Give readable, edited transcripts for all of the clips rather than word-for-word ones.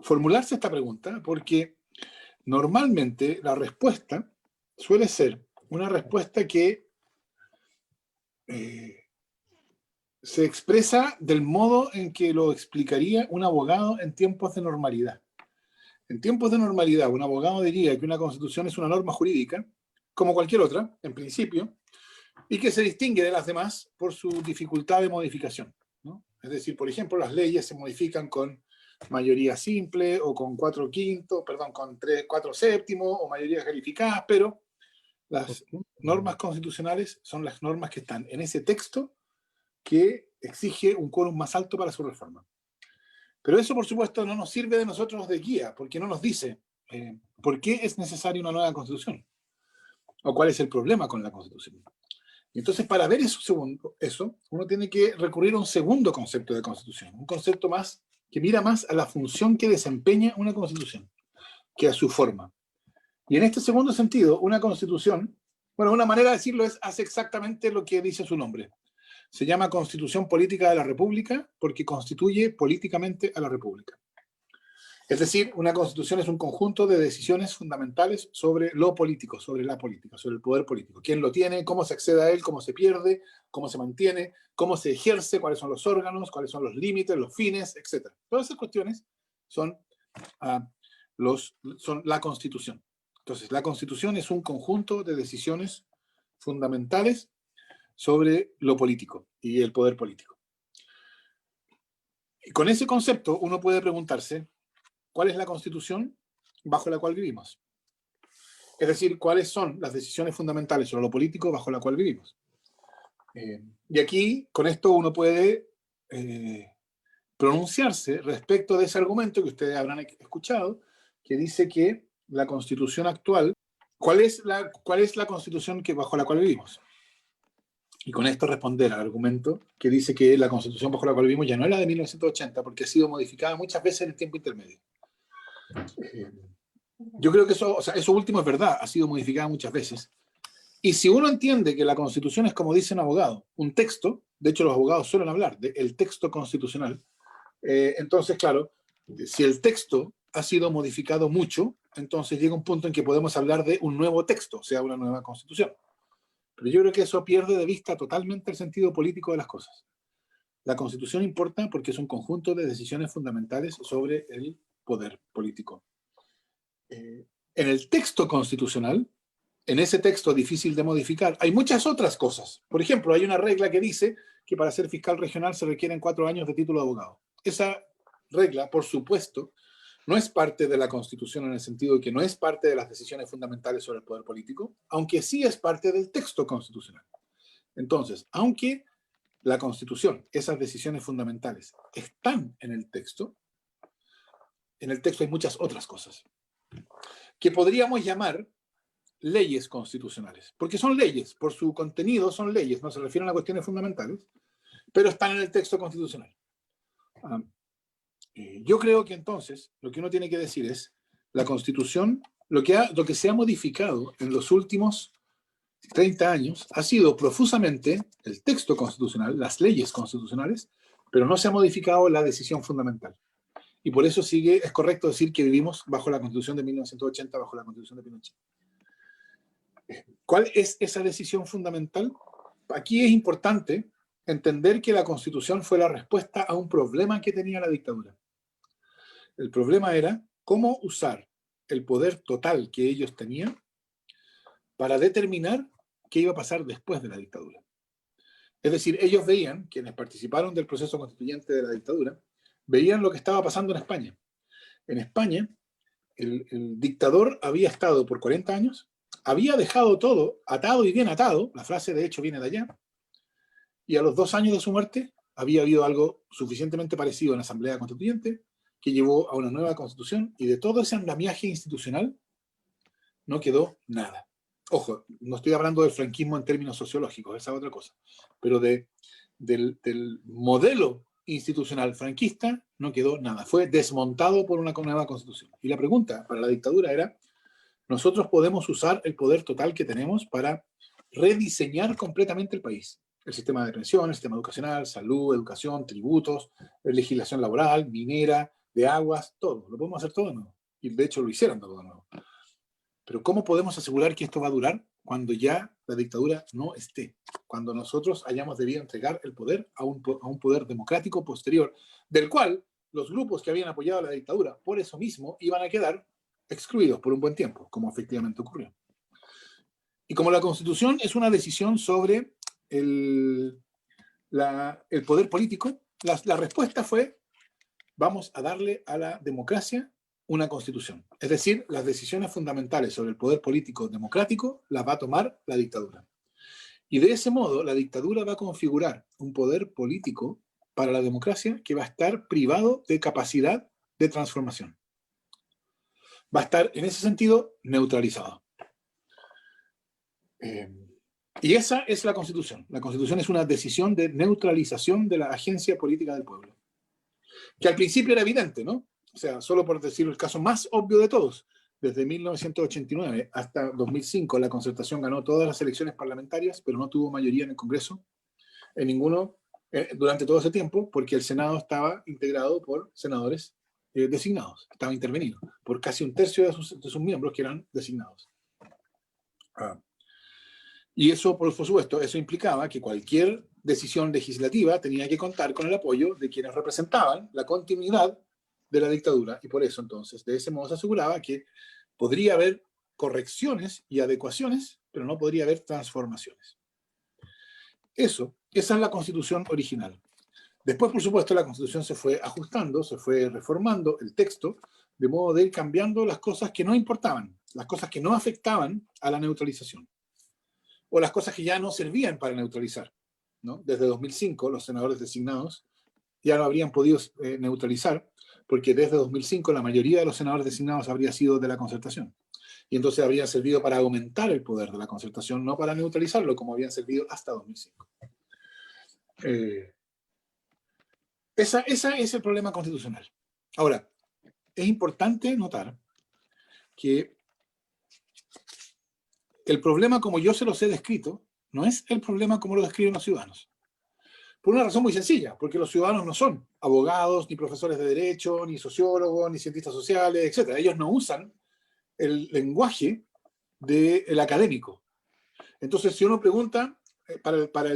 formularse esta pregunta porque normalmente la respuesta suele ser una respuesta que se expresa del modo en que lo explicaría un abogado en tiempos de normalidad. En tiempos de normalidad, un abogado diría que una constitución es una norma jurídica, como cualquier otra, en principio, y que se distingue de las demás por su dificultad de modificación, ¿no? Es decir, por ejemplo, las leyes se modifican con mayoría simple o con 4/5, perdón, con 4/7 o mayorías calificadas, pero las normas constitucionales son las normas que están en ese texto que exige un quórum más alto para su reforma. Pero eso, por supuesto, no nos sirve de nosotros de guía, porque no nos dice por qué es necesaria una nueva constitución o cuál es el problema con la constitución. Y entonces, para ver eso, uno tiene que recurrir a un segundo concepto de constitución, un concepto más que mira más a la función que desempeña una constitución que a su forma. Y en este segundo sentido, una constitución, bueno, una manera de decirlo es, hace exactamente lo que dice su nombre. Se llama Constitución Política de la República porque constituye políticamente a la República. Es decir, una constitución es un conjunto de decisiones fundamentales sobre lo político, sobre la política, sobre el poder político. ¿Quién lo tiene? ¿Cómo se accede a él? ¿Cómo se pierde? ¿Cómo se mantiene? ¿Cómo se ejerce? ¿Cuáles son los órganos? ¿Cuáles son los límites, los fines, etcétera? Todas esas cuestiones son la Constitución. Entonces, la Constitución es un conjunto de decisiones fundamentales sobre lo político y el poder político. Y con ese concepto uno puede preguntarse cuál es la Constitución bajo la cual vivimos. Es decir, cuáles son las decisiones fundamentales sobre lo político bajo la cual vivimos. Y aquí, con esto, uno puede pronunciarse respecto de ese argumento que ustedes habrán escuchado, que dice que la Constitución actual, ¿cuál es la Constitución bajo la cual vivimos? Y con esto responder al argumento que dice que la Constitución bajo la cual vivimos ya no es la de 1980 porque ha sido modificada muchas veces en el tiempo intermedio. Yo creo que eso último es verdad, ha sido modificada muchas veces. Y si uno entiende que la Constitución es, como dice un abogado, un texto, de hecho los abogados suelen hablar del texto constitucional, entonces, claro, si el texto ha sido modificado mucho, entonces llega un punto en que podemos hablar de un nuevo texto, o sea, una nueva Constitución. Pero yo creo que eso pierde de vista totalmente el sentido político de las cosas. La Constitución importa porque es un conjunto de decisiones fundamentales sobre el poder político. En el texto constitucional, en ese texto difícil de modificar, hay muchas otras cosas. Por ejemplo, hay una regla que dice que para ser fiscal regional se requieren 4 años de título de abogado. Esa regla, por supuesto, no es parte de la Constitución en el sentido de que no es parte de las decisiones fundamentales sobre el poder político, aunque sí es parte del texto constitucional. Entonces, aunque la Constitución, esas decisiones fundamentales, están en el texto hay muchas otras cosas que podríamos llamar leyes constitucionales, porque son leyes, por su contenido son leyes, no se refieren a cuestiones fundamentales, pero están en el texto constitucional. Yo creo que entonces lo que uno tiene que decir es la Constitución, lo que se ha modificado en los últimos 30 años ha sido profusamente el texto constitucional, las leyes constitucionales, pero no se ha modificado la decisión fundamental. Y por eso es correcto decir que vivimos bajo la Constitución de 1980, bajo la Constitución de Pinochet. ¿Cuál es esa decisión fundamental? Aquí es importante entender que la Constitución fue la respuesta a un problema que tenía la dictadura. El problema era cómo usar el poder total que ellos tenían para determinar qué iba a pasar después de la dictadura. Es decir, ellos veían, quienes participaron del proceso constituyente de la dictadura, veían lo que estaba pasando en España. En España, el dictador había estado por 40 años, había dejado todo atado y bien atado, la frase de hecho viene de allá, y a los 2 años de su muerte había habido algo suficientemente parecido en la Asamblea Constituyente que llevó a una nueva constitución, y de todo ese andamiaje institucional no quedó nada. Ojo, no estoy hablando del franquismo en términos sociológicos, esa es otra cosa, pero del modelo institucional franquista no quedó nada, fue desmontado por una nueva constitución. Y la pregunta para la dictadura era, nosotros podemos usar el poder total que tenemos para rediseñar completamente el país. El sistema de pensiones, el sistema educacional, salud, educación, tributos, legislación laboral, minera, de aguas, todo. Lo podemos hacer todo de nuevo. Y de hecho lo hicieron todo de nuevo. Pero ¿cómo podemos asegurar que esto va a durar cuando ya la dictadura no esté? Cuando nosotros hayamos debido entregar el poder a un poder democrático posterior, del cual los grupos que habían apoyado a la dictadura, por eso mismo, iban a quedar excluidos por un buen tiempo, como efectivamente ocurrió. Y como la Constitución es una decisión sobre el poder político, la respuesta fue: vamos a darle a la democracia una constitución. Es decir, las decisiones fundamentales sobre el poder político democrático las va a tomar la dictadura. Y de ese modo, la dictadura va a configurar un poder político para la democracia que va a estar privado de capacidad de transformación. Va a estar, en ese sentido, neutralizado. Y esa es la Constitución. La Constitución es una decisión de neutralización de la agencia política del pueblo. Que al principio era evidente, ¿no? O sea, solo por decir el caso más obvio de todos, desde 1989 hasta 2005 la Concertación ganó todas las elecciones parlamentarias, pero no tuvo mayoría en el Congreso, en ninguno, durante todo ese tiempo, porque el Senado estaba integrado por senadores designados, estaba intervenido por casi un tercio de sus miembros que eran designados. Y eso, por supuesto, eso implicaba que cualquier decisión legislativa tenía que contar con el apoyo de quienes representaban la continuidad de la dictadura, y por eso entonces, de ese modo se aseguraba que podría haber correcciones y adecuaciones, pero no podría haber transformaciones. Esa es la Constitución original. Después, por supuesto, la Constitución se fue ajustando, se fue reformando el texto, de modo de ir cambiando las cosas que no importaban, las cosas que no afectaban a la neutralización, o las cosas que ya no servían para neutralizar, ¿no? Desde 2005, los senadores designados ya no habrían podido neutralizar, porque desde 2005 la mayoría de los senadores designados habría sido de la Concertación. Y entonces habrían servido para aumentar el poder de la Concertación, no para neutralizarlo, como habían servido hasta 2005. Ese es el problema constitucional. Ahora, es importante notar que el problema, como yo se los he descrito, no es el problema como lo describen los ciudadanos. Por una razón muy sencilla, porque los ciudadanos no son abogados, ni profesores de derecho, ni sociólogos, ni cientistas sociales, etc. Ellos no usan el lenguaje del académico. Entonces, si uno pregunta para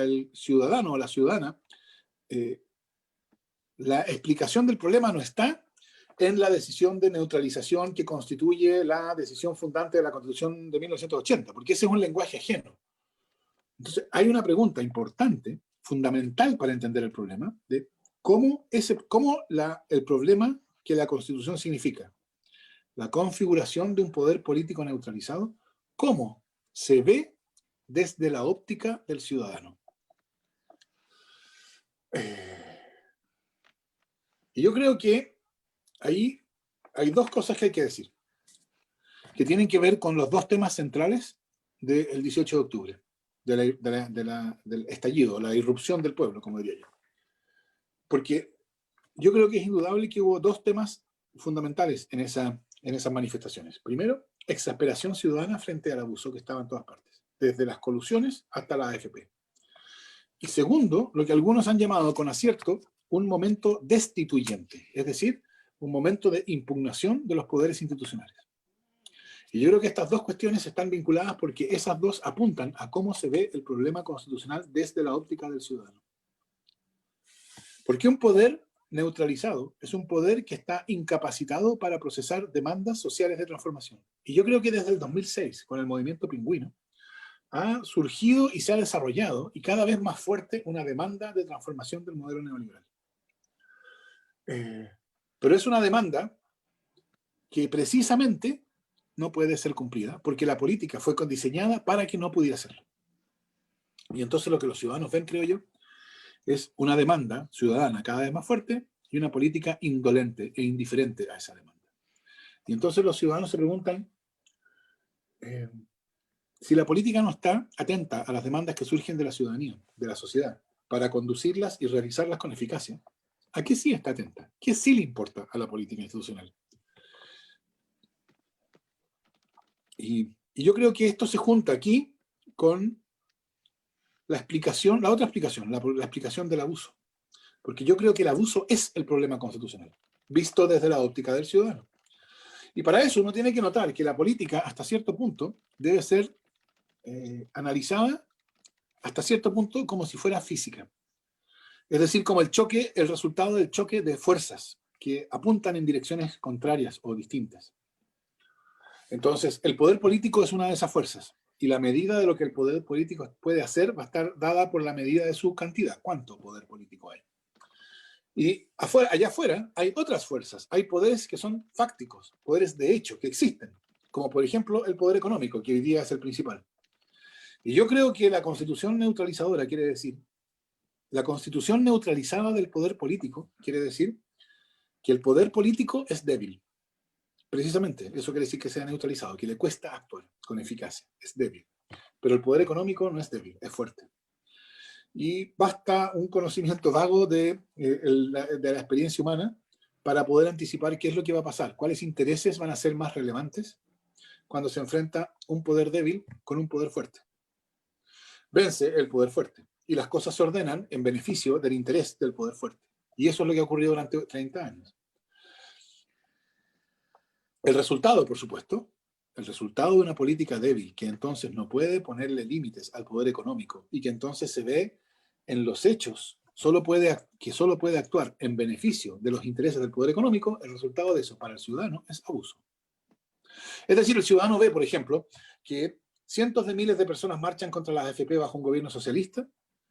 el ciudadano o la ciudadana, la explicación del problema no está en la decisión de neutralización que constituye la decisión fundante de la Constitución de 1980, porque ese es un lenguaje ajeno. Entonces, hay una pregunta importante, fundamental para entender el problema, de cómo el problema que la Constitución significa, la configuración de un poder político neutralizado, cómo se ve desde la óptica del ciudadano. Y yo creo que ahí hay dos cosas que hay que decir, que tienen que ver con los dos temas centrales del 18 de octubre, del estallido, la irrupción del pueblo, como diría yo. Porque yo creo que es indudable que hubo dos temas fundamentales en esas manifestaciones. Primero, exasperación ciudadana frente al abuso que estaba en todas partes, desde las colusiones hasta la AFP. Y segundo, lo que algunos han llamado con acierto un momento destituyente, es decir, un momento de impugnación de los poderes institucionales. Y yo creo que estas dos cuestiones están vinculadas porque esas dos apuntan a cómo se ve el problema constitucional desde la óptica del ciudadano. Porque un poder neutralizado es un poder que está incapacitado para procesar demandas sociales de transformación. Y yo creo que desde el 2006, con el movimiento pingüino, ha surgido y se ha desarrollado, y cada vez más fuerte, una demanda de transformación del modelo neoliberal. Pero es una demanda que precisamente no puede ser cumplida, porque la política fue diseñada para que no pudiera serlo. Y entonces lo que los ciudadanos ven, creo yo, es una demanda ciudadana cada vez más fuerte y una política indolente e indiferente a esa demanda. Y entonces los ciudadanos se preguntan, si la política no está atenta a las demandas que surgen de la ciudadanía, de la sociedad, para conducirlas y realizarlas con eficacia, ¿a qué sí está atenta? ¿Qué sí le importa a la política institucional? Y yo creo que esto se junta aquí con la explicación, la otra explicación, la explicación del abuso. Porque yo creo que el abuso es el problema constitucional. visto desde la óptica del ciudadano. Y para eso uno tiene que notar que la política, hasta cierto punto, debe ser analizada hasta cierto punto como si fuera física. Es decir, como el choque, el resultado del choque de fuerzas que apuntan en direcciones contrarias o distintas. Entonces, el poder político es una de esas fuerzas. Y la medida de lo que el poder político puede hacer va a estar dada por la medida de su cantidad. ¿Cuánto poder político hay? Y allá afuera hay otras fuerzas. Hay poderes que son fácticos, poderes de hecho, que existen. Como por ejemplo el poder económico, que hoy día es el principal. Y yo creo que la constitución neutralizadora quiere decir, la constitución neutralizada del poder político quiere decir que el poder político es débil. Precisamente, eso quiere decir que sea neutralizado, que le cuesta actuar con eficacia, es débil. Pero el poder económico no es débil, es fuerte. Y basta un conocimiento vago de la experiencia humana para poder anticipar qué es lo que va a pasar, cuáles intereses van a ser más relevantes cuando se enfrenta un poder débil con un poder fuerte. Vence el poder fuerte y las cosas se ordenan en beneficio del interés del poder fuerte. Y eso es lo que ha ocurrido durante 30 años. El resultado, por supuesto, el resultado de una política débil que entonces no puede ponerle límites al poder económico y que entonces se ve en los hechos que solo puede actuar en beneficio de los intereses del poder económico, el resultado de eso para el ciudadano es abuso. Es decir, el ciudadano ve, por ejemplo, que cientos de miles de personas marchan contra las AFP bajo un gobierno socialista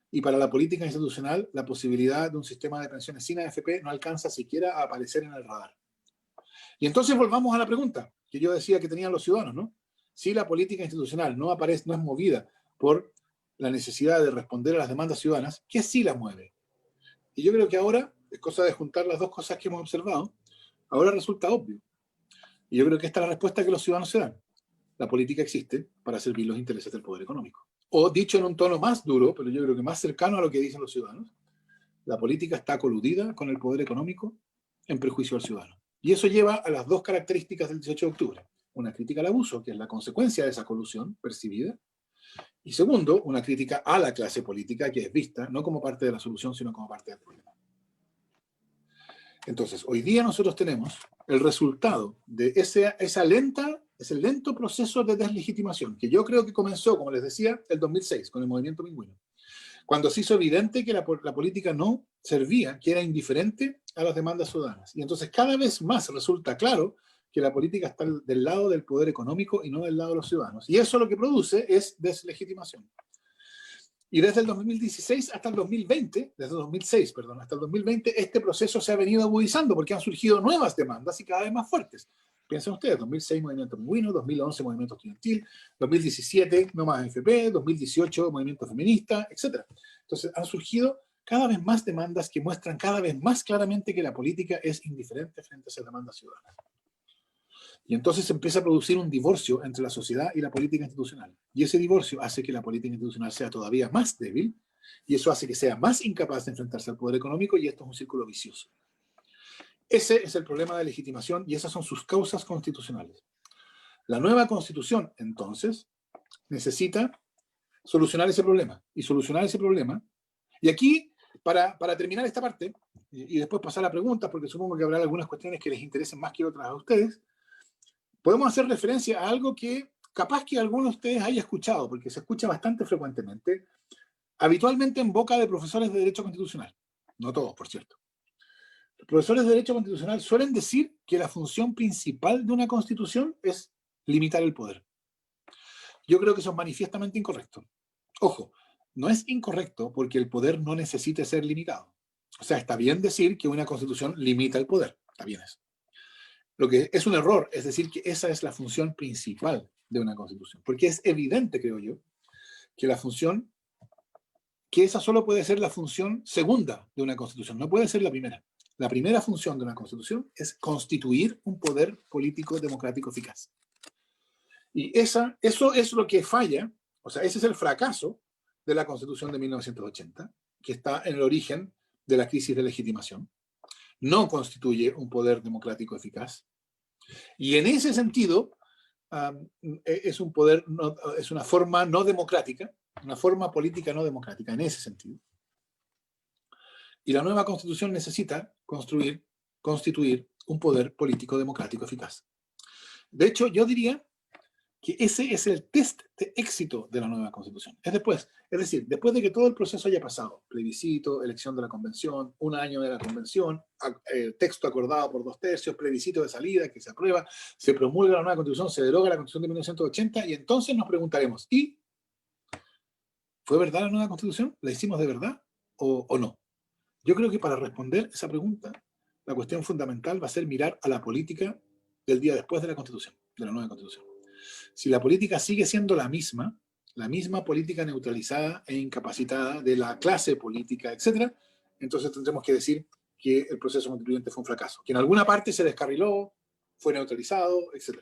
y para la política institucional la posibilidad de un sistema de pensiones sin AFP no alcanza siquiera a aparecer en el radar. Y entonces volvamos a la pregunta que yo decía que tenían los ciudadanos, ¿no? Si la política institucional no es movida por la necesidad de responder a las demandas ciudadanas, ¿qué sí la mueve? Y yo creo que ahora, es cosa de juntar las dos cosas que hemos observado, ahora resulta obvio. Y yo creo que esta es la respuesta que los ciudadanos se dan. La política existe para servir los intereses del poder económico. O dicho en un tono más duro, pero yo creo que más cercano a lo que dicen los ciudadanos, la política está coludida con el poder económico en perjuicio al ciudadano. Y eso lleva a las dos características del 18 de octubre. Una crítica al abuso, que es la consecuencia de esa colusión percibida. Y segundo, una crítica a la clase política, que es vista no como parte de la solución, sino como parte del problema. Entonces, hoy día nosotros tenemos el resultado de ese lento proceso de deslegitimación, que yo creo que comenzó, como les decía, el 2006, con el movimiento pingüino, cuando se hizo evidente que la política no servía, que era indiferente a las demandas ciudadanas. Y entonces cada vez más resulta claro que la política está del lado del poder económico y no del lado de los ciudadanos. Y eso lo que produce es deslegitimación. Y desde el 2016 hasta el 2020, desde el 2006, perdón, hasta el 2020, este proceso se ha venido agudizando porque han surgido nuevas demandas y cada vez más fuertes. Piensen ustedes, 2006 movimiento pingüino, 2011 movimiento estudiantil, 2017 no más AFP, 2018 movimiento feminista, etc. Entonces han surgido cada vez más demandas que muestran cada vez más claramente que la política es indiferente frente a esas demandas ciudadanas. Y entonces se empieza a producir un divorcio entre la sociedad y la política institucional. Y ese divorcio hace que la política institucional sea todavía más débil y eso hace que sea más incapaz de enfrentarse al poder económico y esto es un círculo vicioso. Ese es el problema de legitimación y esas son sus causas constitucionales. La nueva constitución, entonces, necesita solucionar ese problema. Y solucionar ese problema. Y aquí, para terminar esta parte, y después pasar a preguntas, porque supongo que habrá algunas cuestiones que les interesen más que otras a ustedes, podemos hacer referencia a algo que capaz que algunos de ustedes haya escuchado, porque se escucha bastante frecuentemente, habitualmente en boca de profesores de Derecho Constitucional. No todos, por cierto. Los profesores de Derecho Constitucional suelen decir que la función principal de una constitución es limitar el poder. Yo creo que eso es manifiestamente incorrecto. Ojo, no es incorrecto porque el poder no necesite ser limitado. O sea, está bien decir que una constitución limita el poder. Está bien eso. Lo que es un error es decir que esa es la función principal de una constitución. Porque es evidente, creo yo, que esa solo puede ser la función segunda de una constitución, no puede ser la primera. La primera función de una constitución es constituir un poder político democrático eficaz. Y eso es lo que falla, o sea, ese es el fracaso de la Constitución de 1980, que está en el origen de la crisis de legitimación. No constituye un poder democrático eficaz. Y en ese sentido, es un poder, es una forma no democrática, una forma política no democrática, en ese sentido. Y la nueva Constitución necesita construir constituir un poder político democrático eficaz. De hecho, yo diría que ese es el test de éxito de la nueva Constitución. Es decir, después de que todo el proceso haya pasado, plebiscito, elección de la convención, un año de la convención, texto acordado por 2/3, plebiscito de salida que se aprueba, se promulga la nueva Constitución, se deroga la Constitución de 1980 y entonces nos preguntaremos, ¿y fue verdad la nueva Constitución? ¿La hicimos de verdad o no? Yo creo que para responder esa pregunta, la cuestión fundamental va a ser mirar a la política del día después de la Constitución, de la nueva Constitución. Si la política sigue siendo la misma política neutralizada e incapacitada de la clase política, etc., entonces tendremos que decir que el proceso constituyente fue un fracaso, que en alguna parte se descarriló, fue neutralizado, etc.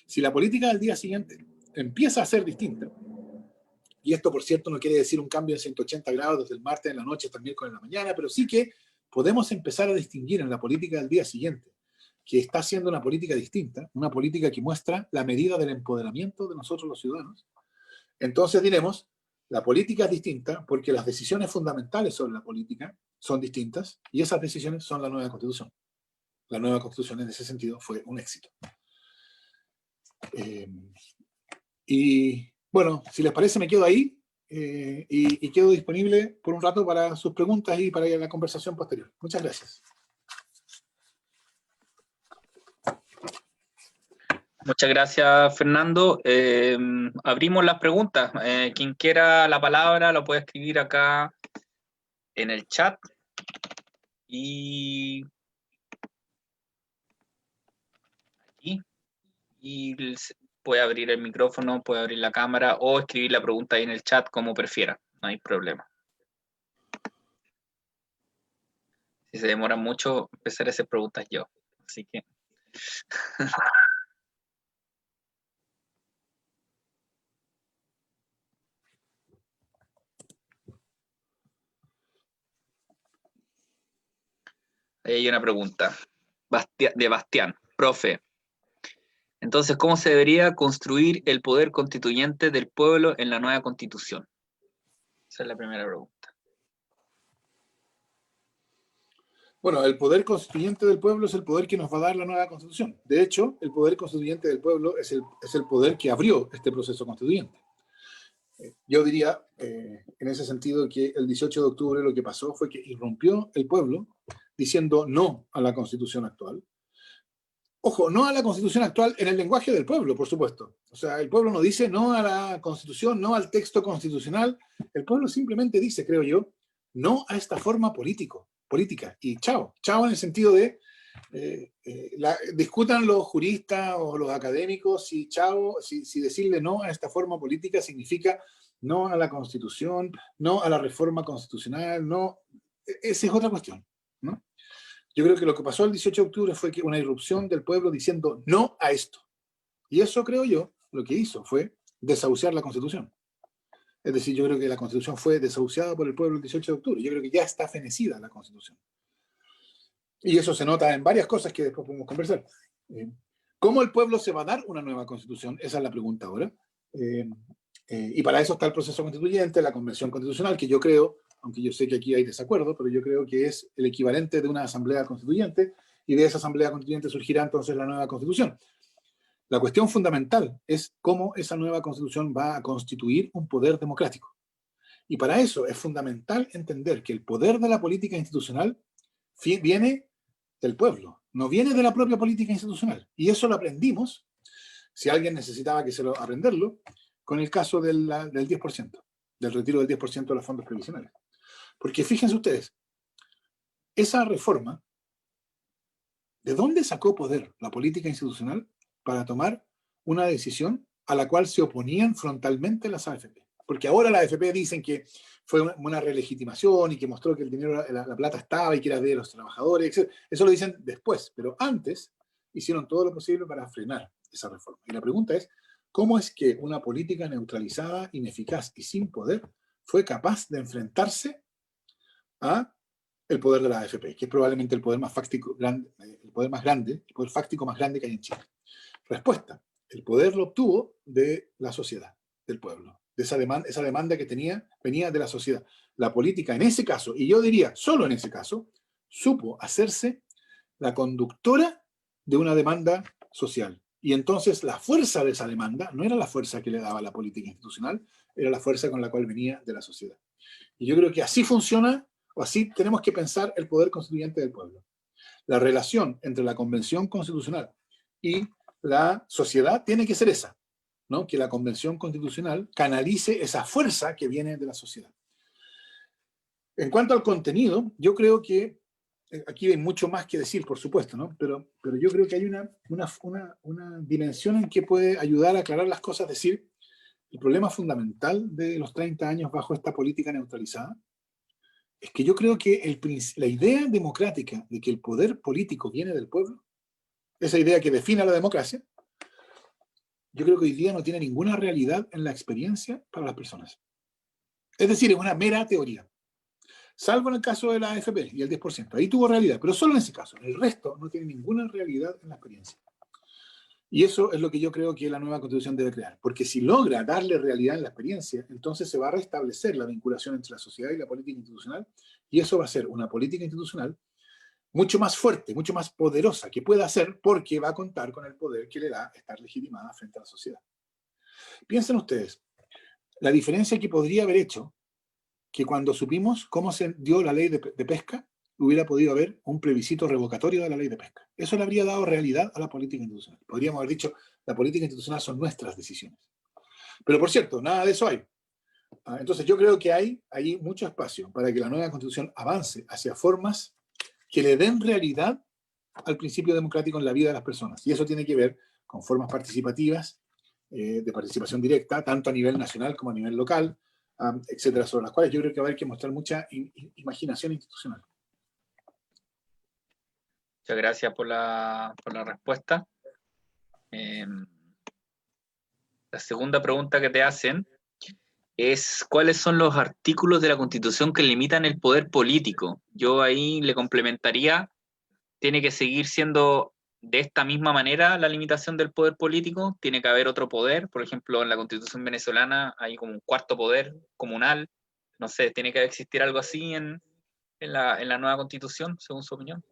Si la política del día siguiente empieza a ser distinta, y esto, por cierto, no quiere decir un cambio de 180 grados desde el martes en la noche hasta el miércoles en la mañana, pero sí que podemos empezar a distinguir en la política del día siguiente que está siendo una política distinta, una política que muestra la medida del empoderamiento de nosotros los ciudadanos. Entonces diremos, la política es distinta porque las decisiones fundamentales sobre la política son distintas y esas decisiones son la nueva Constitución. La nueva Constitución en ese sentido fue un éxito. Y bueno, si les parece me quedo ahí y quedo disponible por un rato para sus preguntas y para la conversación posterior. Muchas gracias. Muchas gracias, Fernando. Abrimos las preguntas. Quien quiera la palabra lo puede escribir acá en el chat. Y aquí. Y puede abrir el micrófono, puede abrir la cámara o escribir la pregunta ahí en el chat como prefiera. No hay problema. Si se demora mucho, empezaré a hacer preguntas yo. Así que... Ahí hay una pregunta de Bastián. Profe, entonces, ¿cómo se debería construir el poder constituyente del pueblo en la nueva Constitución? Esa es la primera pregunta. Bueno, el poder constituyente del pueblo es el poder que nos va a dar la nueva Constitución. De hecho, el poder constituyente del pueblo es el poder que abrió este proceso constituyente. Yo diría, en ese sentido, que el 18 de octubre lo que pasó fue que irrumpió el pueblo diciendo no a la Constitución actual. Ojo, no a la Constitución actual en el lenguaje del pueblo, por supuesto. O sea, el pueblo no dice no a la Constitución, no al texto constitucional. El pueblo simplemente dice, creo yo, no a esta forma política. Y chao. Chao en el sentido de discutan los juristas o los académicos si chao, si decirle no a esta forma política significa no a la Constitución, no a la reforma constitucional, no. Esa es otra cuestión, ¿no? Yo creo que lo que pasó el 18 de octubre fue que una irrupción del pueblo diciendo no a esto. Y eso, creo yo, lo que hizo fue desahuciar la Constitución. Es decir, yo creo que la Constitución fue desahuciada por el pueblo el 18 de octubre. Yo creo que ya está fenecida la Constitución. Y eso se nota en varias cosas que después podemos conversar. ¿Cómo el pueblo se va a dar una nueva Constitución? Esa es la pregunta ahora. Y para eso está el proceso constituyente, la Convención Constitucional, que yo creo, aunque yo sé que aquí hay desacuerdo, pero yo creo que es el equivalente de una asamblea constituyente, y de esa asamblea constituyente surgirá entonces la nueva Constitución. La cuestión fundamental es cómo esa nueva Constitución va a constituir un poder democrático. Y para eso es fundamental entender que el poder de la política institucional viene del pueblo, no viene de la propia política institucional. Y eso lo aprendimos, si alguien necesitaba aprenderlo, con el caso del 10%, del retiro del 10% de los fondos previsionales. Porque fíjense ustedes, esa reforma, ¿de dónde sacó poder la política institucional para tomar una decisión a la cual se oponían frontalmente las AFP? Porque ahora las AFP dicen que fue una relegitimación y que mostró que el dinero, la plata estaba y que era de los trabajadores, etc. Eso lo dicen después, pero antes hicieron todo lo posible para frenar esa reforma. Y la pregunta es, ¿cómo es que una política neutralizada, ineficaz y sin poder fue capaz de enfrentarse a el poder de la AFP, que es probablemente el poder más fáctico, el poder más grande, el poder fáctico más grande que hay en Chile? Respuesta: el poder lo obtuvo de la sociedad, del pueblo, de esa demanda que venía de la sociedad. La política en ese caso, y yo diría solo en ese caso, supo hacerse la conductora de una demanda social. Y entonces la fuerza de esa demanda no era la fuerza que le daba la política institucional, era la fuerza con la cual venía de la sociedad. Y yo creo que así funciona, o así tenemos que pensar el poder constituyente del pueblo. La relación entre la Convención Constitucional y la sociedad tiene que ser esa, ¿no? Que la Convención Constitucional canalice esa fuerza que viene de la sociedad. En cuanto al contenido, yo creo que aquí hay mucho más que decir, por supuesto, ¿no? Pero yo creo que hay una dimensión en que puede ayudar a aclarar las cosas, decir, el problema fundamental de los 30 años bajo esta política neutralizada es que yo creo que la idea democrática de que el poder político viene del pueblo, esa idea que define a la democracia, yo creo que hoy día no tiene ninguna realidad en la experiencia para las personas. Es decir, es una mera teoría. Salvo en el caso de la AFP y el 10%. Ahí tuvo realidad, pero solo en ese caso. El resto no tiene ninguna realidad en la experiencia. Y eso es lo que yo creo que la nueva Constitución debe crear. Porque si logra darle realidad en la experiencia, entonces se va a restablecer la vinculación entre la sociedad y la política institucional, y eso va a ser una política institucional mucho más fuerte, mucho más poderosa, que pueda hacer porque va a contar con el poder que le da estar legitimada frente a la sociedad. Piensen ustedes, la diferencia que podría haber hecho que cuando supimos cómo se dio la ley de pesca, hubiera podido haber un plebiscito revocatorio de la ley de pesca. Eso le habría dado realidad a la política institucional. Podríamos haber dicho, la política institucional son nuestras decisiones. Pero por cierto, nada de eso hay. Entonces yo creo que hay mucho espacio para que la nueva Constitución avance hacia formas que le den realidad al principio democrático en la vida de las personas. Y eso tiene que ver con formas participativas, de participación directa, tanto a nivel nacional como a nivel local, etcétera, sobre las cuales yo creo que va a haber que mostrar mucha imaginación institucional. Muchas gracias por la respuesta. La segunda pregunta que te hacen es ¿cuáles son los artículos de la Constitución que limitan el poder político? Yo ahí le complementaría, tiene que seguir siendo de esta misma manera la limitación del poder político, tiene que haber otro poder, por ejemplo, en la Constitución venezolana hay como un cuarto poder comunal, no sé, tiene que existir algo así en la nueva Constitución, según su opinión.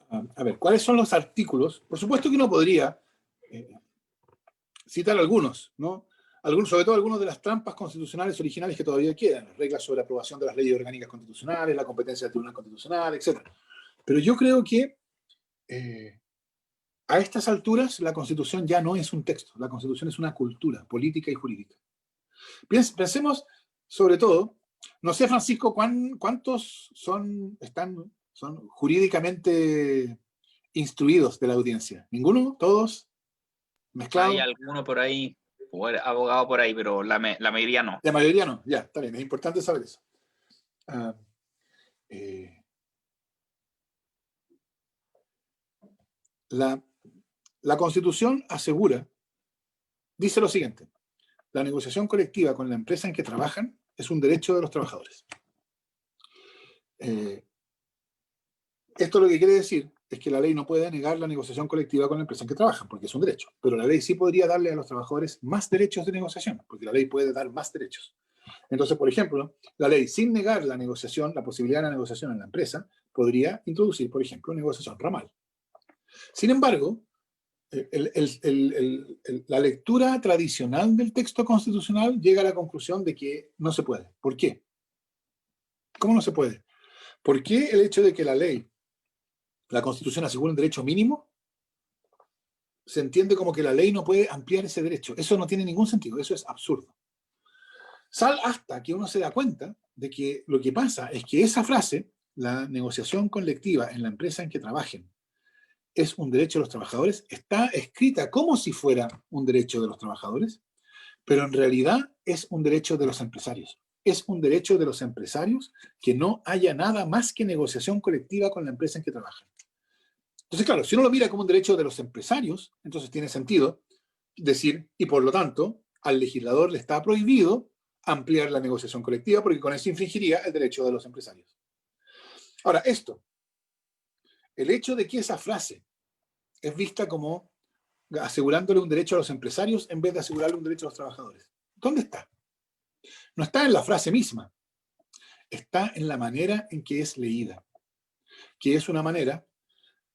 A ver, ¿cuáles son los artículos? Por supuesto que uno podría citar algunos, ¿no? Sobre todo algunos de las trampas constitucionales originales que todavía quedan, las reglas sobre aprobación de las leyes orgánicas constitucionales, la competencia del Tribunal Constitucional, etc. Pero yo creo que a estas alturas la Constitución ya no es un texto, la Constitución es una cultura política y jurídica. Pensemos sobre todo, no sé, Francisco, ¿cuántos son jurídicamente instruidos de la audiencia? ¿Ninguno? ¿Todos? ¿Mezclados? Hay alguno por ahí, o abogado por ahí, pero la mayoría no. La mayoría no, ya, está bien, es importante saber eso. La Constitución asegura, dice lo siguiente: la negociación colectiva con la empresa en que trabajan es un derecho de los trabajadores. Esto lo que quiere decir es que la ley no puede negar la negociación colectiva con la empresa en que trabajan, porque es un derecho. Pero la ley sí podría darle a los trabajadores más derechos de negociación, porque la ley puede dar más derechos. Entonces, por ejemplo, la ley, sin negar la negociación, la posibilidad de la negociación en la empresa, podría introducir, por ejemplo, negociación ramal. Sin embargo, la lectura tradicional del texto constitucional llega a la conclusión de que no se puede. ¿Por qué? ¿Cómo no se puede? ¿Por qué el hecho de que la ley, la Constitución asegura un derecho mínimo, se entiende como que la ley no puede ampliar ese derecho? Eso no tiene ningún sentido, eso es absurdo. Hasta que uno se da cuenta de que lo que pasa es que esa frase, la negociación colectiva en la empresa en que trabajen, es un derecho de los trabajadores, está escrita como si fuera un derecho de los trabajadores, pero en realidad es un derecho de los empresarios. Es un derecho de los empresarios que no haya nada más que negociación colectiva con la empresa en que trabajan. Entonces, claro, si uno lo mira como un derecho de los empresarios, entonces tiene sentido decir, y por lo tanto, al legislador le está prohibido ampliar la negociación colectiva, porque con eso infringiría el derecho de los empresarios. Ahora, el hecho de que esa frase es vista como asegurándole un derecho a los empresarios en vez de asegurarle un derecho a los trabajadores, ¿dónde está? No está en la frase misma, está en la manera en que es leída. que es una manera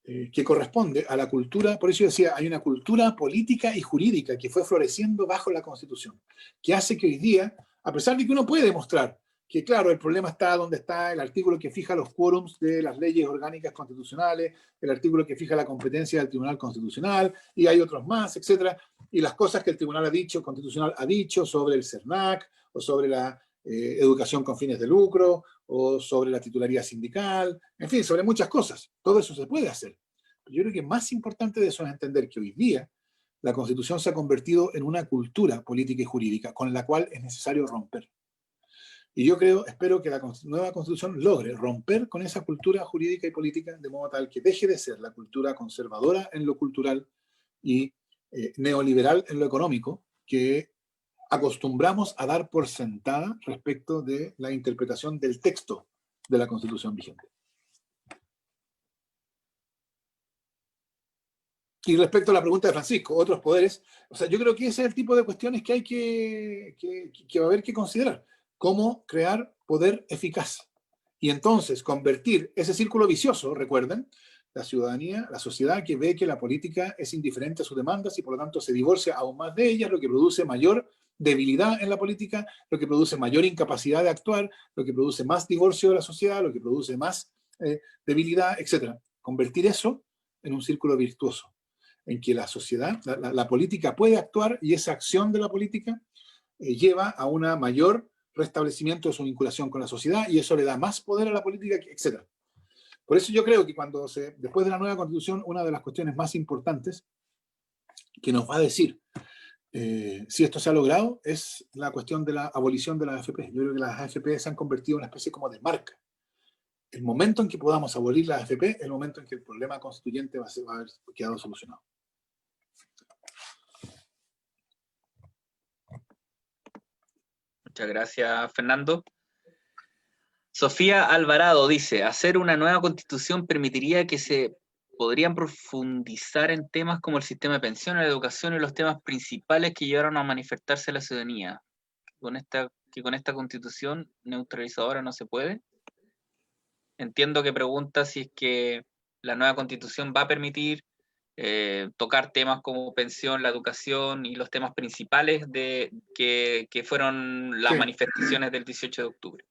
que corresponde a la cultura, por eso yo decía, hay una cultura política y jurídica que fue floreciendo bajo la Constitución, que hace que hoy día, a pesar de que uno puede demostrar que, claro, el problema está donde está el artículo que fija los quórums de las leyes orgánicas constitucionales, el artículo que fija la competencia del Tribunal Constitucional, y hay otros más, etcétera, y las cosas que el Tribunal Constitucional ha dicho sobre el CERNAC, o sobre la educación con fines de lucro, o sobre la titularidad sindical, en fin, sobre muchas cosas. Todo eso se puede hacer. Pero yo creo que más importante de eso es entender que hoy día la Constitución se ha convertido en una cultura política y jurídica con la cual es necesario romper. Y yo espero que la nueva Constitución logre romper con esa cultura jurídica y política de modo tal que deje de ser la cultura conservadora en lo cultural y neoliberal en lo económico, que acostumbramos a dar por sentada respecto de la interpretación del texto de la Constitución vigente. Y respecto a la pregunta de Francisco, otros poderes, o sea, yo creo que ese es el tipo de cuestiones que hay que va a haber que considerar. Cómo crear poder eficaz. Y entonces convertir ese círculo vicioso, recuerden, la ciudadanía, la sociedad que ve que la política es indiferente a sus demandas y por lo tanto se divorcia aún más de ellas, lo que produce mayor debilidad en la política, lo que produce mayor incapacidad de actuar, lo que produce más divorcio de la sociedad, lo que produce más debilidad, etc. Convertir eso en un círculo virtuoso, en que la sociedad, la política puede actuar y esa acción de la política lleva a una mayor restablecimiento de su vinculación con la sociedad y eso le da más poder a la política, etc. Por eso yo creo que después de la nueva Constitución, una de las cuestiones más importantes que nos va a decir si esto se ha logrado es la cuestión de la abolición de las AFP. Yo creo que las AFP se han convertido en una especie como de marca. El momento en que podamos abolir las AFP es el momento en que el problema constituyente va a haber quedado solucionado. Muchas gracias, Fernando. Sofía Alvarado dice, hacer una nueva constitución permitiría que se podrían profundizar en temas como el sistema de pensiones, la educación y los temas principales que llevaron a manifestarse la ciudadanía. Con esta constitución neutralizadora no se puede. Entiendo que pregunta si es que la nueva constitución va a permitir tocar temas como pensión, la educación y los temas principales que fueron las manifestaciones del 18 de octubre.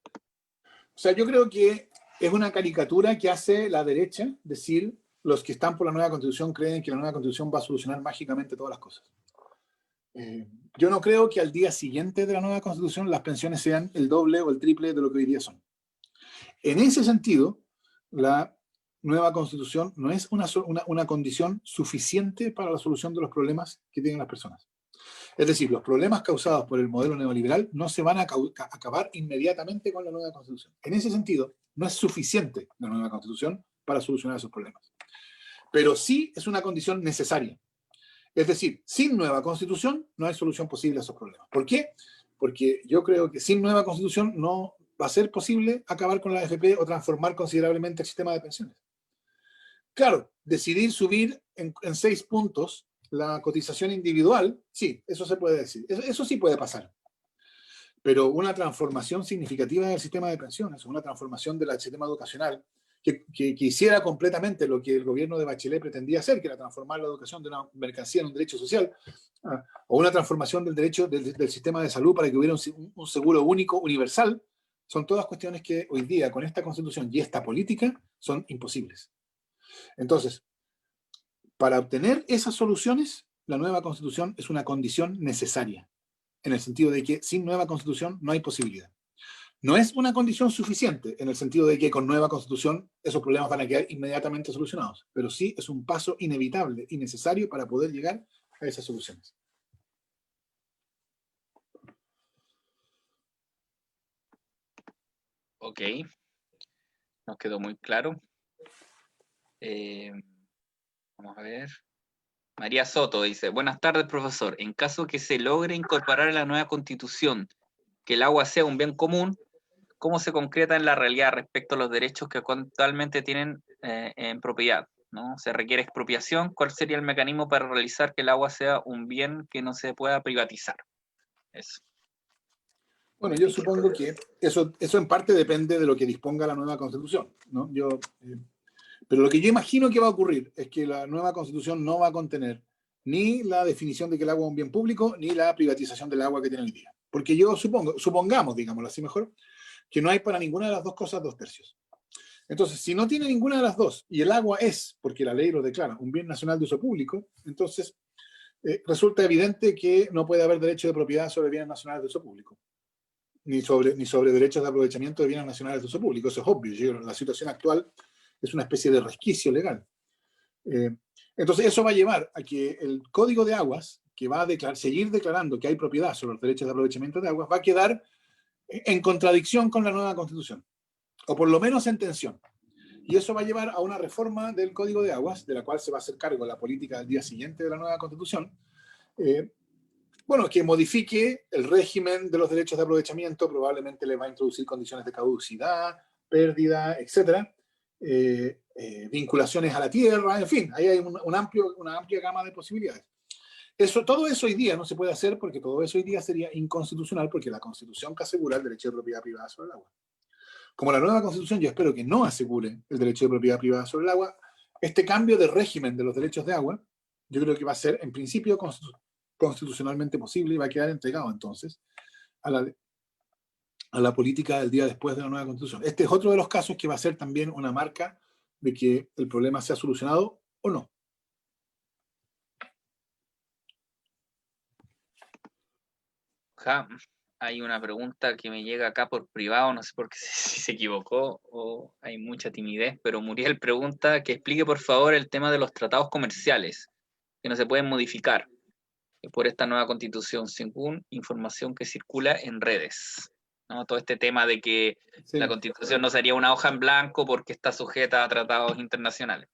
O sea, yo creo que es una caricatura que hace la derecha decir los que están por la nueva Constitución creen que la nueva Constitución va a solucionar mágicamente todas las cosas. Yo no creo que al día siguiente de la nueva Constitución las pensiones sean el doble o el triple de lo que hoy día son. En ese sentido, la nueva Constitución no es una condición suficiente para la solución de los problemas que tienen las personas. Es decir, los problemas causados por el modelo neoliberal no se van a acabar inmediatamente con la nueva Constitución. En ese sentido, no es suficiente la nueva Constitución para solucionar esos problemas. Pero sí es una condición necesaria. Es decir, sin nueva Constitución no hay solución posible a esos problemas. ¿Por qué? Porque yo creo que sin nueva Constitución no va a ser posible acabar con la AFP o transformar considerablemente el sistema de pensiones. Claro, decidir subir en 6 puntos la cotización individual, sí, eso se puede decir. Eso sí puede pasar. Pero una transformación significativa del sistema de pensiones, una transformación del sistema educacional, que hiciera completamente lo que el gobierno de Bachelet pretendía hacer, que era transformar la educación de una mercancía en un derecho social, o una transformación del derecho del sistema de salud para que hubiera un seguro único, universal, son todas cuestiones que hoy día, con esta Constitución y esta política, son imposibles. Entonces, para obtener esas soluciones, la nueva Constitución es una condición necesaria, en el sentido de que sin nueva Constitución no hay posibilidad. No es una condición suficiente, en el sentido de que con nueva Constitución esos problemas van a quedar inmediatamente solucionados, pero sí es un paso inevitable y necesario para poder llegar a esas soluciones. Ok, nos quedó muy claro. Vamos a ver. María Soto dice, buenas tardes, profesor. En caso que se logre incorporar a la nueva Constitución que el agua sea un bien común, ¿cómo se concreta en la realidad respecto a los derechos que actualmente tienen en propiedad? ¿No? ¿Se requiere expropiación? ¿Cuál sería el mecanismo para realizar que el agua sea un bien que no se pueda privatizar? Eso. Bueno, yo supongo que eso en parte depende de lo que disponga la nueva Constitución, ¿no? Pero lo que yo imagino que va a ocurrir es que la nueva Constitución no va a contener ni la definición de que el agua es un bien público, ni la privatización del agua que tiene hoy día. Porque yo supongamos, digámoslo así mejor, que no hay para ninguna de las dos cosas 2/3. Entonces, si no tiene ninguna de las dos, y el agua es, porque la ley lo declara, un bien nacional de uso público, entonces resulta evidente que no puede haber derecho de propiedad sobre bienes nacionales de uso público, ni sobre derechos de aprovechamiento de bienes nacionales de uso público. Eso es obvio. La situación actual es una especie de resquicio legal. Entonces, eso va a llevar a que el Código de Aguas, que va a seguir declarando que hay propiedad sobre los derechos de aprovechamiento de aguas, va a quedar en contradicción con la nueva Constitución, o por lo menos en tensión. Y eso va a llevar a una reforma del Código de Aguas, de la cual se va a hacer cargo la política del día siguiente de la nueva Constitución, que modifique el régimen de los derechos de aprovechamiento, probablemente le va a introducir condiciones de caducidad, pérdida, etcétera, vinculaciones a la tierra, en fin, ahí hay una amplia gama de posibilidades. Todo eso hoy día no se puede hacer porque todo eso hoy día sería inconstitucional porque la Constitución que asegura el derecho de propiedad privada sobre el agua. Como la nueva Constitución yo espero que no asegure el derecho de propiedad privada sobre el agua, este cambio de régimen de los derechos de agua, yo creo que va a ser en principio constitucionalmente posible y va a quedar entregado entonces a la política del día después de la nueva Constitución. Este es otro de los casos que va a ser también una marca de que el problema se ha solucionado o no. Hay una pregunta que me llega acá por privado, no sé por qué si se equivocó o hay mucha timidez, pero Muriel pregunta que explique por favor el tema de los tratados comerciales que no se pueden modificar por esta nueva constitución, según información que circula en redes, ¿no? Todo este tema de que sí, la constitución no sería una hoja en blanco porque está sujeta a tratados internacionales.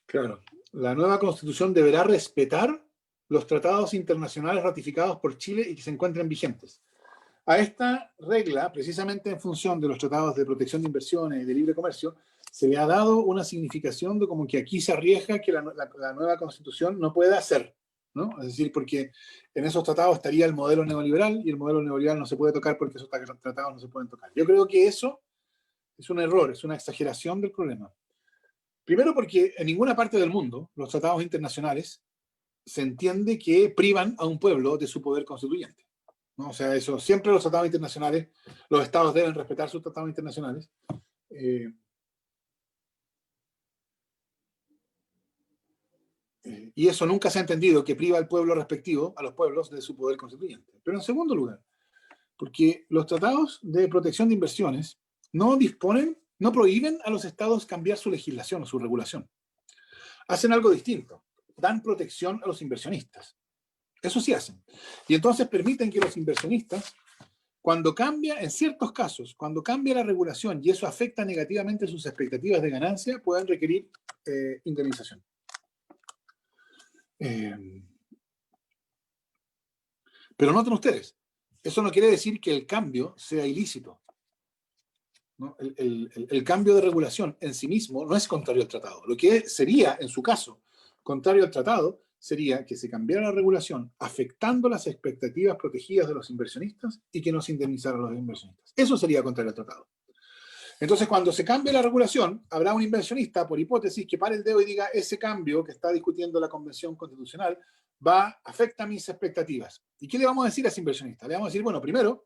Claro, la nueva Constitución deberá respetar los tratados internacionales ratificados por Chile y que se encuentren vigentes. A esta regla, precisamente en función de los tratados de protección de inversiones y de libre comercio, se le ha dado una significación de como que aquí se arriesga que la nueva Constitución no pueda hacer, ¿no? Es decir, porque en esos tratados estaría el modelo neoliberal y el modelo neoliberal no se puede tocar porque esos tratados no se pueden tocar. Yo creo que eso es un error, es una exageración del problema. Primero porque en ninguna parte del mundo los tratados internacionales se entiende que privan a un pueblo de su poder constituyente, ¿no? O sea, eso, siempre los tratados internacionales, los estados deben respetar sus tratados internacionales. Y eso nunca se ha entendido que priva al pueblo respectivo, a los pueblos, de su poder constituyente. Pero en segundo lugar, porque los tratados de protección de inversiones no prohíben a los estados cambiar su legislación o su regulación. Hacen algo distinto, dan protección a los inversionistas. Eso sí hacen. Y entonces permiten que los inversionistas, cuando cambia, en ciertos casos, cuando cambia la regulación y eso afecta negativamente sus expectativas de ganancia, puedan requerir indemnización. Pero noten ustedes, eso no quiere decir que el cambio sea ilícito, ¿no? El cambio de regulación en sí mismo no es contrario al tratado. Lo que sería, en su caso, contrario al tratado, sería que se cambiara la regulación afectando las expectativas protegidas de los inversionistas y que no se indemnizara a los inversionistas. Eso sería contrario al tratado. Entonces, cuando se cambie la regulación, habrá un inversionista, por hipótesis, que pare el dedo y diga, ese cambio que está discutiendo la Convención Constitucional afecta mis expectativas. ¿Y qué le vamos a decir a ese inversionista? Le vamos a decir, bueno, primero,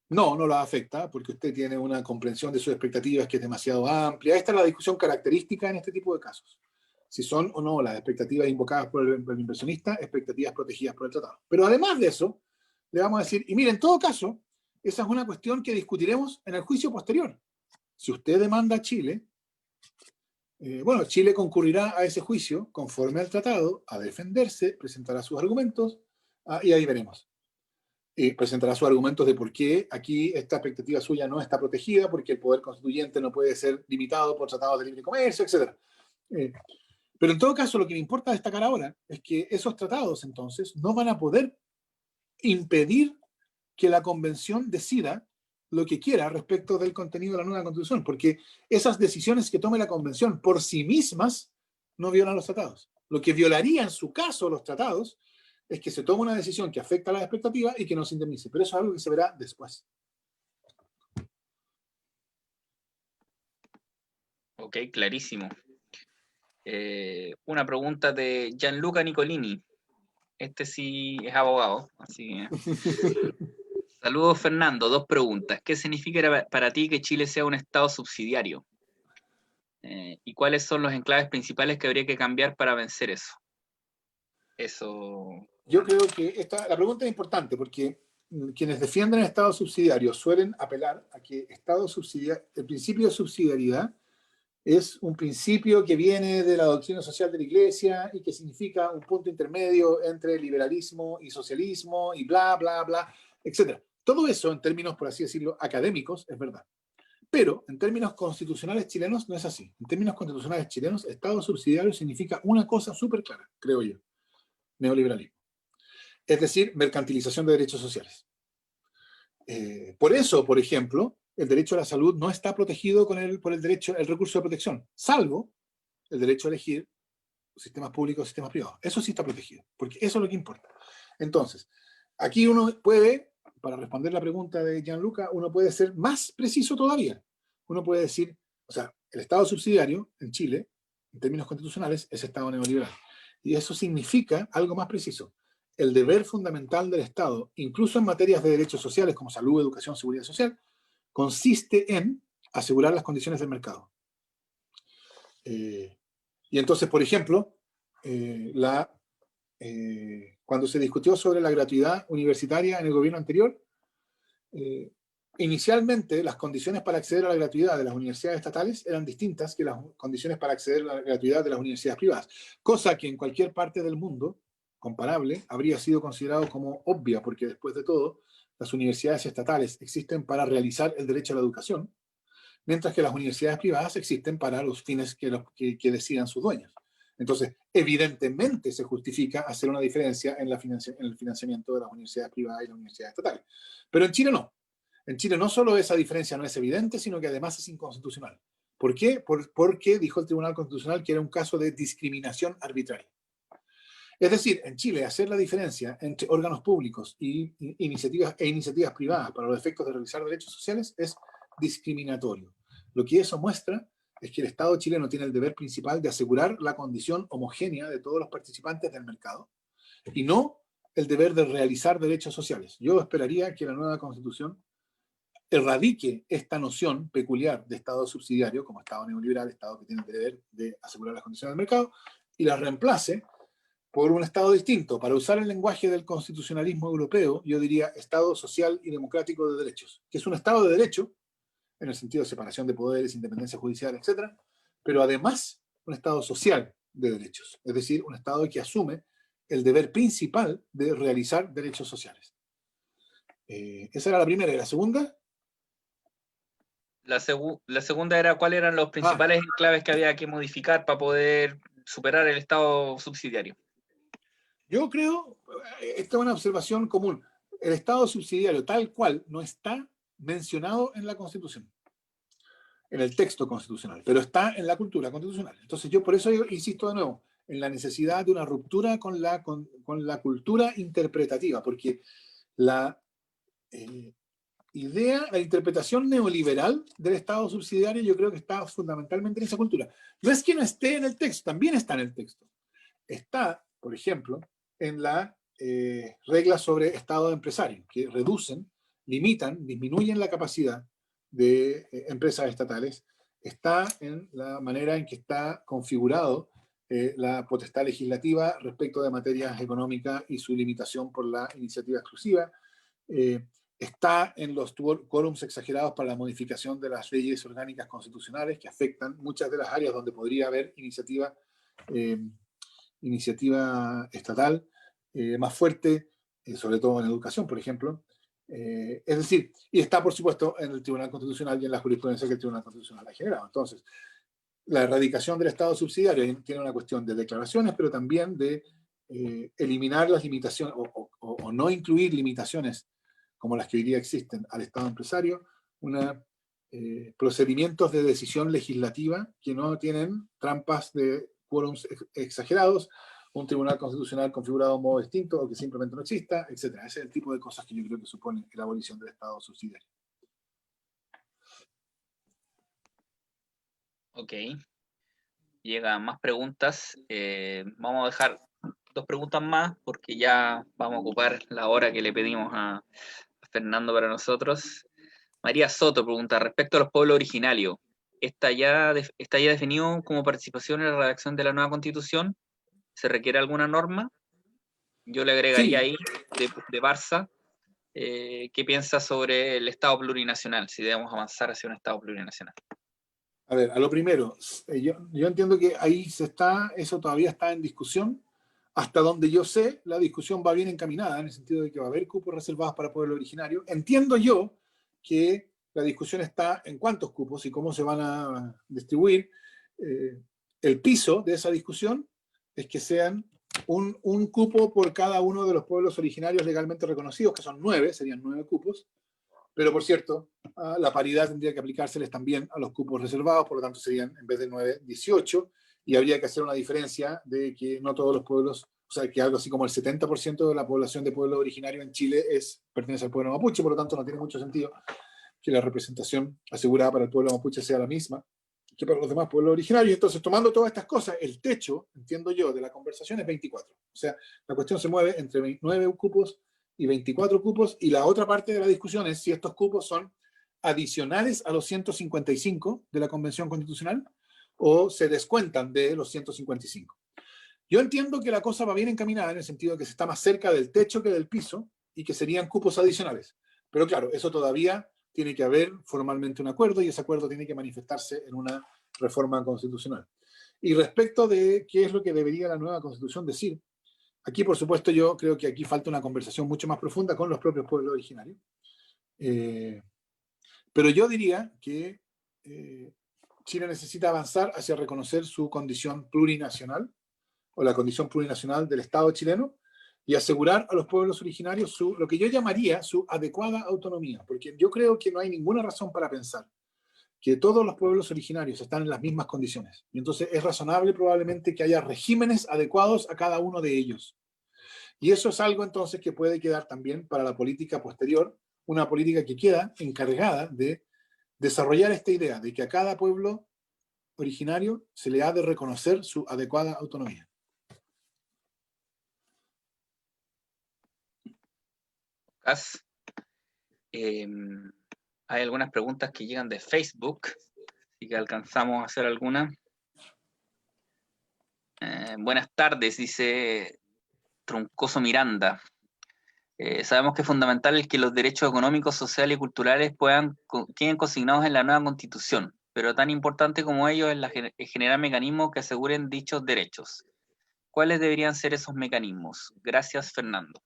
no lo afecta, porque usted tiene una comprensión de sus expectativas que es demasiado amplia. Esta es la discusión característica en este tipo de casos. Si son o no las expectativas invocadas por el inversionista, expectativas protegidas por el tratado. Pero además de eso, le vamos a decir, y mire, en todo caso, esa es una cuestión que discutiremos en el juicio posterior. Si usted demanda a Chile, Chile concurrirá a ese juicio conforme al tratado, a defenderse, presentará sus argumentos, y ahí veremos. Presentará sus argumentos de por qué aquí esta expectativa suya no está protegida, porque el poder constituyente no puede ser limitado por tratados de libre comercio, etc. Pero en todo caso, lo que me importa destacar ahora es que esos tratados, entonces, no van a poder impedir que la convención decida lo que quiera respecto del contenido de la nueva constitución, porque esas decisiones que tome la convención por sí mismas no violan los tratados. Lo que violaría en su caso los tratados es que se toma una decisión que afecta a las expectativas y que no se indemnice. Pero eso es algo que se verá después. Ok, clarísimo. Una pregunta de Gianluca Nicolini. Este sí es abogado, así que... Saludos, Fernando. 2 preguntas. ¿Qué significa para ti que Chile sea un Estado subsidiario? ¿Y cuáles son los enclaves principales que habría que cambiar para vencer eso? Eso... Yo creo que la pregunta es importante porque quienes defienden el Estado subsidiario suelen apelar a que el principio de subsidiariedad es un principio que viene de la doctrina social de la Iglesia y que significa un punto intermedio entre liberalismo y socialismo y bla, bla, bla, etc. Todo eso, en términos, por así decirlo, académicos, es verdad. Pero en términos constitucionales chilenos no es así. En términos constitucionales chilenos, Estado subsidiario significa una cosa súper clara, creo yo: neoliberalismo. Es decir, mercantilización de derechos sociales. Por eso, por ejemplo, el derecho a la salud no está protegido por el recurso de protección, salvo el derecho a elegir sistemas públicos o sistemas privados. Eso sí está protegido, porque eso es lo que importa. Entonces, aquí uno puede, para responder la pregunta de Gianluca, uno puede ser más preciso todavía. Uno puede decir, o sea, el Estado subsidiario en Chile, en términos constitucionales, es Estado neoliberal. Y eso significa algo más preciso: el deber fundamental del Estado, incluso en materias de derechos sociales como salud, educación, seguridad social, consiste en asegurar las condiciones del mercado. Y entonces, por ejemplo, cuando se discutió sobre la gratuidad universitaria en el gobierno anterior, inicialmente las condiciones para acceder a la gratuidad de las universidades estatales eran distintas que las condiciones para acceder a la gratuidad de las universidades privadas, cosa que en cualquier parte del mundo comparable habría sido considerado como obvia, porque después de todo, las universidades estatales existen para realizar el derecho a la educación, mientras que las universidades privadas existen para los fines que decidan sus dueños. Entonces, evidentemente se justifica hacer una diferencia en el financiamiento de las universidades privadas y las universidades estatales. Pero en Chile no. En Chile no solo esa diferencia no es evidente, sino que además es inconstitucional. ¿Por qué? Porque dijo el Tribunal Constitucional que era un caso de discriminación arbitraria. Es decir, en Chile, hacer la diferencia entre órganos públicos e iniciativas privadas para los efectos de realizar derechos sociales es discriminatorio. Lo que eso muestra es que el Estado chileno tiene el deber principal de asegurar la condición homogénea de todos los participantes del mercado y no el deber de realizar derechos sociales. Yo esperaría que la nueva Constitución erradique esta noción peculiar de Estado subsidiario como Estado neoliberal, Estado que tiene el deber de asegurar las condiciones del mercado, y la reemplace por un Estado distinto. Para usar el lenguaje del constitucionalismo europeo, yo diría Estado social y democrático de derechos, que es un Estado de derecho, en el sentido de separación de poderes, independencia judicial, etc., pero además un Estado social de derechos, es decir, un Estado que asume el deber principal de realizar derechos sociales. Esa era la primera. ¿Y la segunda? La segunda era cuáles eran los principales enclaves que había que modificar para poder superar el Estado subsidiario. Yo creo, esta es una observación común, el Estado subsidiario tal cual no está mencionado en la Constitución, en el texto constitucional, pero está en la cultura constitucional. Entonces yo por eso insisto de nuevo en la necesidad de una ruptura con la cultura interpretativa, porque la la interpretación neoliberal del Estado subsidiario yo creo que está fundamentalmente en esa cultura. No es que no esté en el texto, también está en el texto. Está, por ejemplo, en la regla sobre Estado empresario, que reducen, limitan, disminuyen la capacidad de empresas estatales. Está en la manera en que está configurado la potestad legislativa respecto de materias económicas y su limitación por la iniciativa exclusiva. Está en los quórums exagerados para la modificación de las leyes orgánicas constitucionales que afectan muchas de las áreas donde podría haber iniciativa estatal más fuerte, sobre todo en educación, por ejemplo. Es decir, y está, por supuesto, en el Tribunal Constitucional y en la jurisprudencia que el Tribunal Constitucional ha generado. Entonces, la erradicación del Estado subsidiario tiene una cuestión de declaraciones, pero también de eliminar las limitaciones o no incluir limitaciones como las que hoy día existen al Estado empresario, procedimientos de decisión legislativa que no tienen trampas de quórums exagerados, un tribunal constitucional configurado de un modo distinto o que simplemente no exista, etc. Ese es el tipo de cosas que yo creo que supone la abolición del Estado subsidiario. Ok. Llegan más preguntas. Vamos a dejar 2 preguntas más porque ya vamos a ocupar la hora que le pedimos a Fernando para nosotros. María Soto pregunta, respecto a los pueblos originarios, ¿está ya definido como participación en la redacción de la nueva Constitución? ¿Se requiere alguna norma? Yo le agregaría Sí, ahí, de Barça, ¿qué piensa sobre el Estado plurinacional? Si debemos avanzar hacia un Estado plurinacional. a ver, a lo primero, yo entiendo que ahí eso todavía está en discusión. Hasta donde yo sé, la discusión va bien encaminada, en el sentido de que va a haber cupos reservados para pueblo originario. Entiendo yo que la discusión está en cuántos cupos y cómo se van a distribuir. El piso de esa discusión es que sean un cupo por cada uno de los pueblos originarios legalmente reconocidos, que son 9, serían 9 cupos. Pero, por cierto, la paridad tendría que aplicárseles también a los cupos reservados, por lo tanto serían, en vez de 9, 18, y habría que hacer una diferencia de que no todos los pueblos, o sea, que algo así como el 70% de la población de pueblos originarios en Chile pertenece al pueblo mapuche, por lo tanto no tiene mucho sentido que la representación asegurada para el pueblo mapuche sea la misma que para los demás pueblos originarios. Entonces, tomando todas estas cosas, el techo, entiendo yo, de la conversación es 24. O sea, la cuestión se mueve entre 9 cupos y 24 cupos, y la otra parte de la discusión es si estos cupos son adicionales a los 155 de la Convención Constitucional o se descuentan de los 155. Yo entiendo que la cosa va bien encaminada en el sentido de que se está más cerca del techo que del piso y que serían cupos adicionales. Pero claro, eso todavía tiene que haber formalmente un acuerdo y ese acuerdo tiene que manifestarse en una reforma constitucional. Y respecto de qué es lo que debería la nueva constitución decir, aquí por supuesto yo creo que aquí falta una conversación mucho más profunda con los propios pueblos originarios. Pero yo diría que Chile necesita avanzar hacia reconocer su condición plurinacional o la condición plurinacional del Estado chileno y asegurar a los pueblos originarios lo que yo llamaría su adecuada autonomía, porque yo creo que no hay ninguna razón para pensar que todos los pueblos originarios están en las mismas condiciones. Y entonces es razonable probablemente que haya regímenes adecuados a cada uno de ellos. Y eso es algo entonces que puede quedar también para la política posterior, una política que queda encargada de desarrollar esta idea de que a cada pueblo originario se le ha de reconocer su adecuada autonomía. Hay algunas preguntas que llegan de Facebook, así que alcanzamos a hacer algunas. Buenas tardes, dice Troncoso Miranda. Sabemos que es fundamental que los derechos económicos, sociales y culturales queden consignados en la nueva Constitución, pero tan importante como ello es generar mecanismos que aseguren dichos derechos. ¿Cuáles deberían ser esos mecanismos? Gracias, Fernando.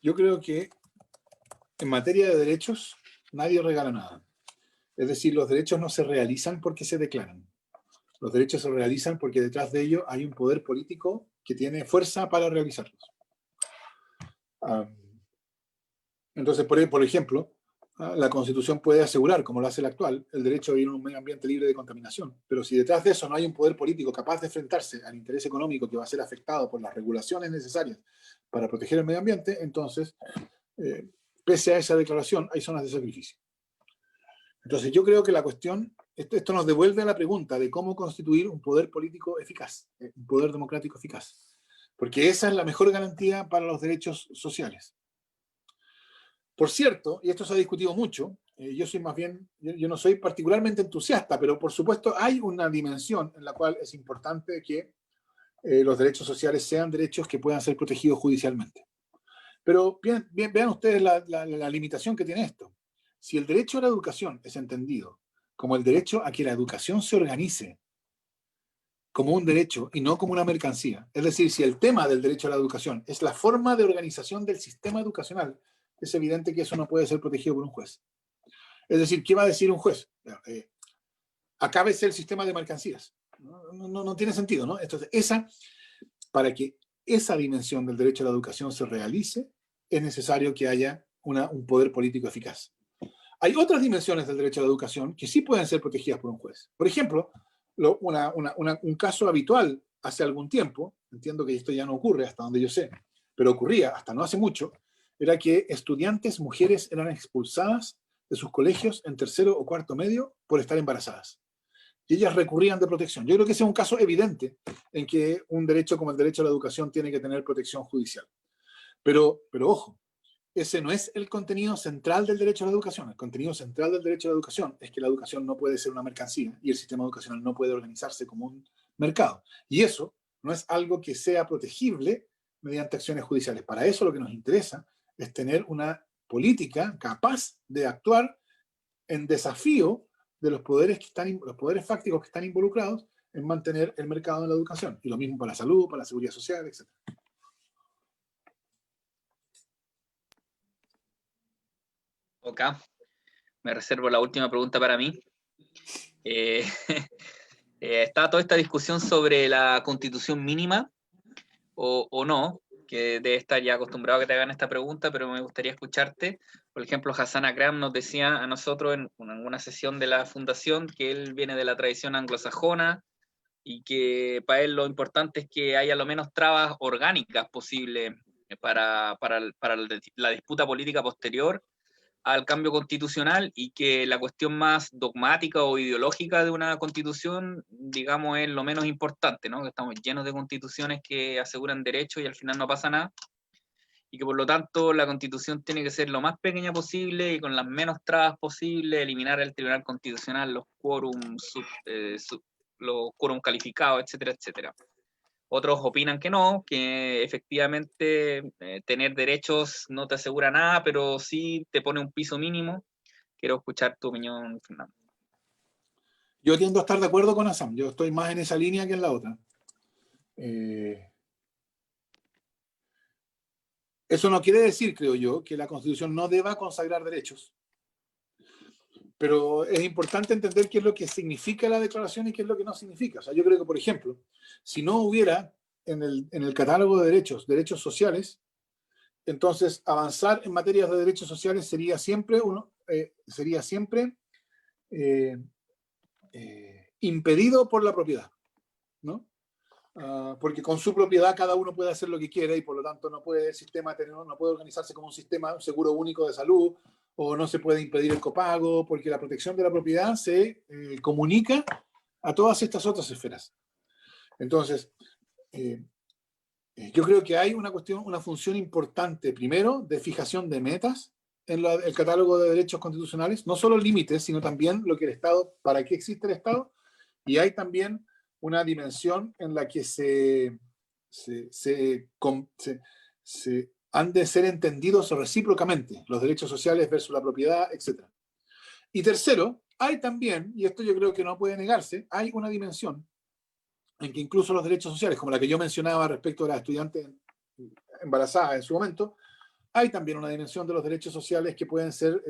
Yo creo que en materia de derechos nadie regala nada. Es decir, los derechos no se realizan porque se declaran. Los derechos se realizan porque detrás de ello hay un poder político que tiene fuerza para realizarlos. Entonces, por ejemplo, la Constitución puede asegurar, como lo hace la actual, el derecho a vivir en un medio ambiente libre de contaminación. Pero si detrás de eso no hay un poder político capaz de enfrentarse al interés económico que va a ser afectado por las regulaciones necesarias para proteger el medio ambiente, entonces, pese a esa declaración, hay zonas de sacrificio. Entonces, yo creo que la cuestión, esto nos devuelve a la pregunta de cómo constituir un poder político eficaz, un poder democrático eficaz. Porque esa es la mejor garantía para los derechos sociales. Por cierto, y esto se ha discutido mucho, yo soy más bien, yo no soy particularmente entusiasta, pero por supuesto hay una dimensión en la cual es importante que los derechos sociales sean derechos que puedan ser protegidos judicialmente. Pero vean ustedes la limitación que tiene esto. Si el derecho a la educación es entendido como el derecho a que la educación se organice como un derecho y no como una mercancía, es decir, si el tema del derecho a la educación es la forma de organización del sistema educacional, es evidente que eso no puede ser protegido por un juez. Es decir, ¿qué va a decir un juez? Acábese el sistema de mercancías. No tiene sentido, ¿no? Entonces, para que esa dimensión del derecho a la educación se realice, es necesario que haya un poder político eficaz. Hay otras dimensiones del derecho a la educación que sí pueden ser protegidas por un juez. Por ejemplo, un caso habitual hace algún tiempo, entiendo que esto ya no ocurre hasta donde yo sé, pero ocurría hasta no hace mucho, era que estudiantes mujeres eran expulsadas de sus colegios en tercero o cuarto medio por estar embarazadas. Y ellas recurrían de protección. Yo creo que ese es un caso evidente en que un derecho como el derecho a la educación tiene que tener protección judicial. Pero ojo, ese no es el contenido central del derecho a la educación. El contenido central del derecho a la educación es que la educación no puede ser una mercancía y el sistema educacional no puede organizarse como un mercado. Y eso no es algo que sea protegible mediante acciones judiciales. Para eso lo que nos interesa es tener una política capaz de actuar en desafío de los poderes fácticos que están involucrados en mantener el mercado de la educación. Y lo mismo para la salud, para la seguridad social, etc. Ok, me reservo la última pregunta para mí. Está toda esta discusión sobre la constitución mínima o no, que debe estar ya acostumbrado a que te hagan esta pregunta, pero me gustaría escucharte. Por ejemplo, Hassan Akram nos decía a nosotros en una sesión de la fundación que él viene de la tradición anglosajona y que para él lo importante es que haya lo menos trabas orgánicas posibles para la disputa política posterior al cambio constitucional y que la cuestión más dogmática o ideológica de una constitución, digamos, es lo menos importante, ¿no? Que estamos llenos de constituciones que aseguran derechos y al final no pasa nada, y que por lo tanto la constitución tiene que ser lo más pequeña posible y con las menos trabas posibles, eliminar el Tribunal Constitucional, los quórum calificados, etcétera, etcétera. Otros opinan que no, que efectivamente tener derechos no te asegura nada, pero sí te pone un piso mínimo. Quiero escuchar tu opinión, Fernando. Yo tiendo a estar de acuerdo con Assam. Yo estoy más en esa línea que en la otra. Eso no quiere decir, creo yo, que la Constitución no deba consagrar derechos. Pero es importante entender qué es lo que significa la declaración y qué es lo que no significa. O sea, yo creo que, por ejemplo, si no hubiera en el catálogo de derechos sociales, entonces avanzar en materias de derechos sociales sería siempre impedido por la propiedad, ¿no? Porque con su propiedad cada uno puede hacer lo que quiera y por lo tanto no puede organizarse como un sistema, un seguro único de salud, o no se puede impedir el copago, porque la protección de la propiedad se comunica a todas estas otras esferas. Entonces, yo creo que hay una función importante, primero, de fijación de metas en el catálogo de derechos constitucionales, no solo límites, sino también lo que el Estado, para qué existe el Estado, y hay también una dimensión en la que han de ser entendidos recíprocamente los derechos sociales versus la propiedad, etc. Y tercero, hay también, y esto yo creo que no puede negarse, hay una dimensión en que incluso los derechos sociales, como la que yo mencionaba respecto a la estudiante embarazada en su momento, hay también una dimensión de los derechos sociales que pueden ser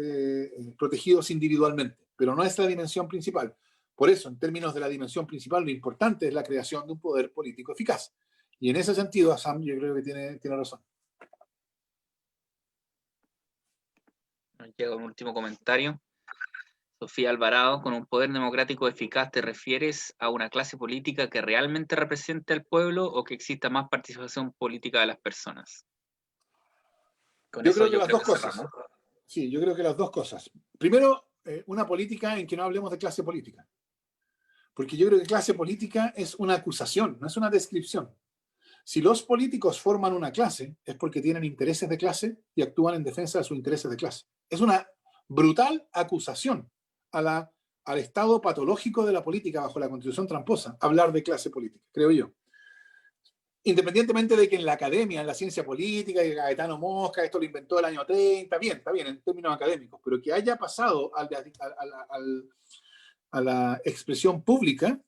protegidos individualmente, pero no es la dimensión principal. Por eso, en términos de la dimensión principal, lo importante es la creación de un poder político eficaz. Y en ese sentido, Assam yo creo que tiene razón. Nos llega un último comentario. Sofía Alvarado, con un poder democrático eficaz, ¿te refieres a una clase política que realmente represente al pueblo o que exista más participación política de las personas? Con Yo eso creo que yo las creo dos que cosas. cerramos. Sí, yo creo que las dos cosas. Primero, una política en que no hablemos de clase política. Porque yo creo que clase política es una acusación, no es una descripción. Si los políticos forman una clase, es porque tienen intereses de clase y actúan en defensa de sus intereses de clase. Es una brutal acusación al estado patológico de la política bajo la Constitución tramposa, hablar de clase política, creo yo. Independientemente de que en la academia, en la ciencia política, y Gaetano Mosca, esto lo inventó el año 30, está bien, en términos académicos, pero que haya pasado a la expresión pública,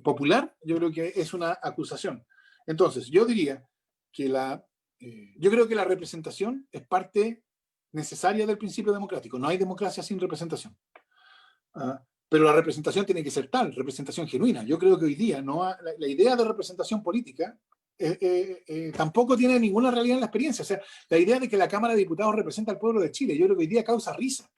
popular, yo creo que es una acusación. Entonces, yo diría que yo creo que la representación es parte necesaria del principio democrático. No hay democracia sin representación. Pero la representación tiene que ser tal, representación genuina. Yo creo que hoy día la idea de representación política tampoco tiene ninguna realidad en la experiencia. O sea, la idea de que la Cámara de Diputados representa al pueblo de Chile, yo creo que hoy día causa risa.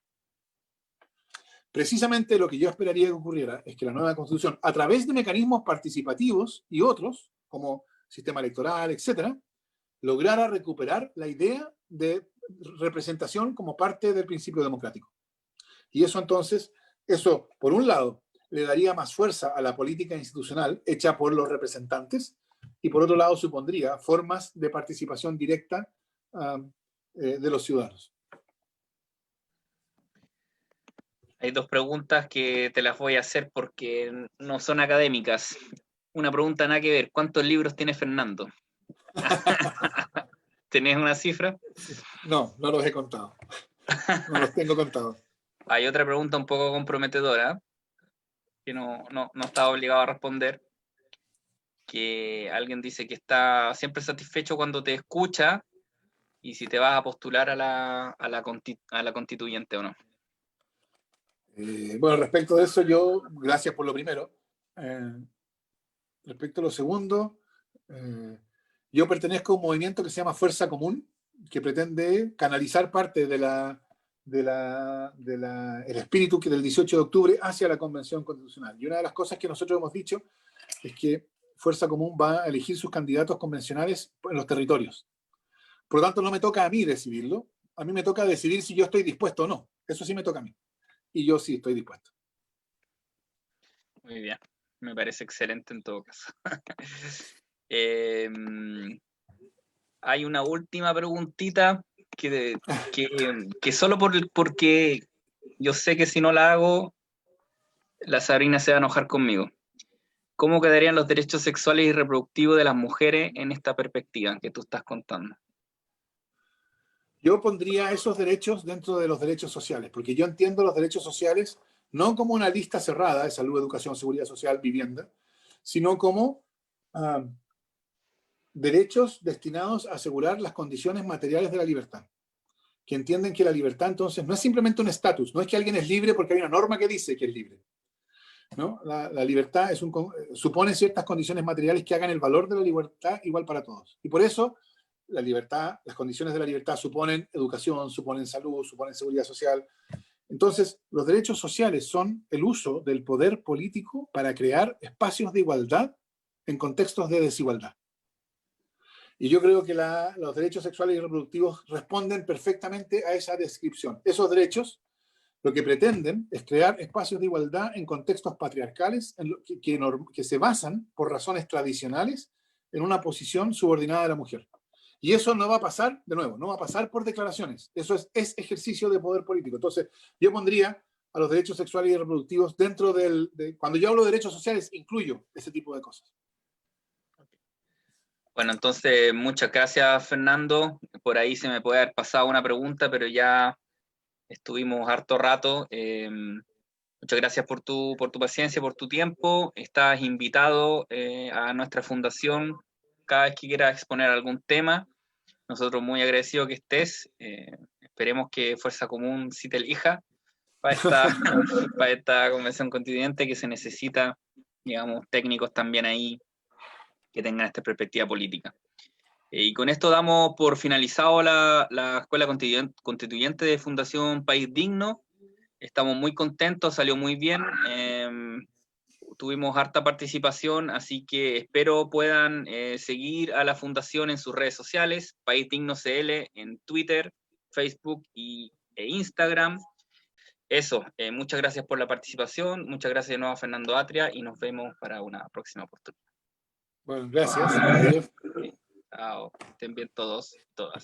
Precisamente lo que yo esperaría que ocurriera es que la nueva Constitución, a través de mecanismos participativos y otros, como sistema electoral, etcétera, lograra recuperar la idea de representación como parte del principio democrático. Y eso entonces, eso por un lado, le daría más fuerza a la política institucional hecha por los representantes y por otro lado supondría formas de participación directa de los ciudadanos. Hay dos preguntas que te las voy a hacer porque no son académicas. Una pregunta nada que ver. ¿Cuántos libros tiene Fernando? ¿Tenés una cifra? No, no los he contado. No los tengo contados. Hay otra pregunta un poco comprometedora que no estaba obligado a responder. Que alguien dice que está siempre satisfecho cuando te escucha y si te vas a postular a la constituyente o no. Bueno, respecto de eso, yo, gracias por lo primero. Respecto a lo segundo, yo pertenezco a un movimiento que se llama Fuerza Común, que pretende canalizar parte del espíritu del 18 de octubre hacia la Convención Constitucional. Y una de las cosas que nosotros hemos dicho es que Fuerza Común va a elegir sus candidatos convencionales en los territorios. Por lo tanto, no me toca a mí decidirlo, a mí me toca decidir si yo estoy dispuesto o no. Eso sí me toca a mí. Y yo sí estoy dispuesto. Muy bien, me parece excelente en todo caso. Hay una última preguntita que solo porque yo sé que si no la hago, la Sabrina se va a enojar conmigo. ¿Cómo quedarían los derechos sexuales y reproductivos de las mujeres en esta perspectiva que tú estás contando? Yo pondría esos derechos dentro de los derechos sociales, porque yo entiendo los derechos sociales no como una lista cerrada de salud, educación, seguridad social, vivienda, sino como derechos destinados a asegurar las condiciones materiales de la libertad. Que entienden que la libertad entonces no es simplemente un estatus, no es que alguien es libre porque hay una norma que dice que es libre. ¿No? La libertad supone ciertas condiciones materiales que hagan el valor de la libertad igual para todos. Y por eso la libertad, las condiciones de la libertad suponen educación, suponen salud, suponen seguridad social. Entonces, los derechos sociales son el uso del poder político para crear espacios de igualdad en contextos de desigualdad. Y yo creo que los derechos sexuales y reproductivos responden perfectamente a esa descripción. Esos derechos lo que pretenden es crear espacios de igualdad en contextos patriarcales que se basan por razones tradicionales en una posición subordinada de la mujer. Y eso no va a pasar, de nuevo, no va a pasar por declaraciones. Eso es ejercicio de poder político. Entonces, yo pondría a los derechos sexuales y reproductivos dentro cuando yo hablo de derechos sociales, incluyo ese tipo de cosas. Bueno, entonces, muchas gracias, Fernando. Por ahí se me puede haber pasado una pregunta, pero ya estuvimos harto rato. Muchas gracias por tu paciencia, por tu tiempo. Estás invitado a nuestra fundación cada vez que quieras exponer algún tema. Nosotros muy agradecidos que estés. Esperemos que Fuerza Común sí te elija para esta convención constituyente que se necesita, digamos, técnicos también ahí que tengan esta perspectiva política. Y con esto damos por finalizado la Escuela Constituyente de Fundación País Digno. Estamos muy contentos, salió muy bien. Tuvimos harta participación, así que espero puedan seguir a la Fundación en sus redes sociales, País Digno CL, en Twitter, Facebook e Instagram. Eso, muchas gracias por la participación, muchas gracias de nuevo a Fernando Atria y nos vemos para una próxima oportunidad. Bueno, gracias. Adiós. Chao, estén bien todos, todas.